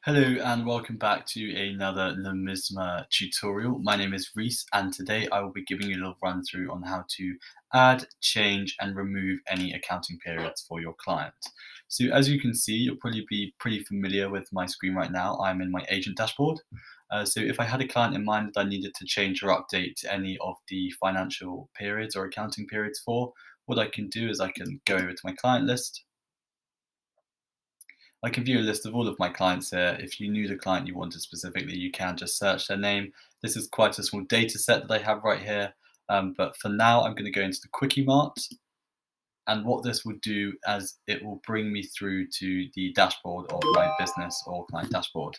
Hello and welcome back to another Numisma tutorial. My name is Reese and today I will be giving you a little run through on how to add, change and remove any accounting periods for your client. So as you can see, you'll probably be pretty familiar with my screen right now. I'm in my agent dashboard. So if I had a client in mind that I needed to change or update any of the financial periods or accounting periods for, what I can do is I can go over to my client list. I can view a list of all of my clients here. If you knew the client you wanted specifically, you can just search their name. This is quite a small data set that I have right here. But for now, I'm going to go into the Quickie Mart. And what this will do is it will bring me through to the dashboard of my business or client dashboard.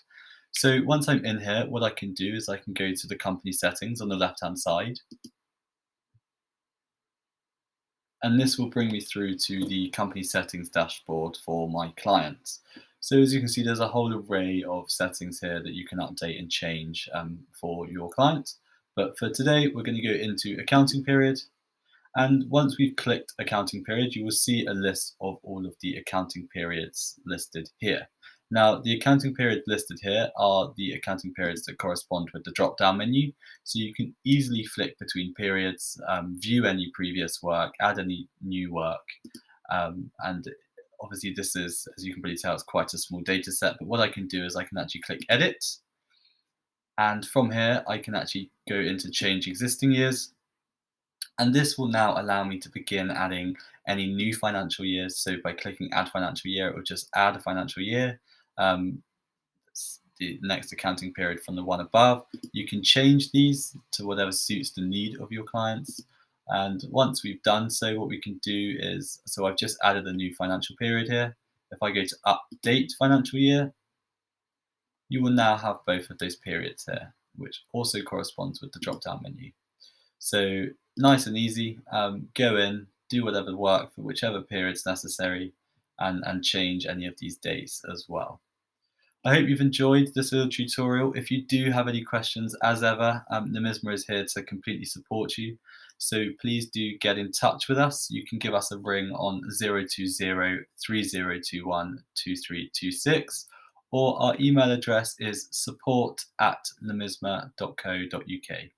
So once I'm in here, what I can do is I can go to the company settings on the left-hand side. And this will bring me through to the company settings dashboard for my clients. So as you can see, there's a whole array of settings here that you can update and change for your client. But for today, we're going to go into accounting period. And once we've clicked accounting period, you will see a list of all of the accounting periods listed here. Now, the accounting periods listed here are the accounting periods that correspond with the drop-down menu. So you can easily flick between periods, view any previous work, add any new work. And obviously this is, as you can probably tell, it's quite a small data set. But what I can do is I can actually click edit. And from here, I can actually go into change existing years. And this will now allow me to begin adding any new financial years. So by clicking add financial year, it will just add a financial year, um, the next accounting period from the one above. You can change these to whatever suits the need of your clients. And once we've done so, what we can do is, so I've just added a new financial period here. If I go to update financial year, you will now have both of those periods here, which also corresponds with the drop-down menu. So nice and easy. Go in, do whatever work for whichever period's necessary, and change any of these dates as well. I hope you've enjoyed this little tutorial. If you do have any questions, as ever, Numisma is here to completely support you. So please do get in touch with us. You can give us a ring on 020 3021 2326, or our email address is support@numisma.co.uk.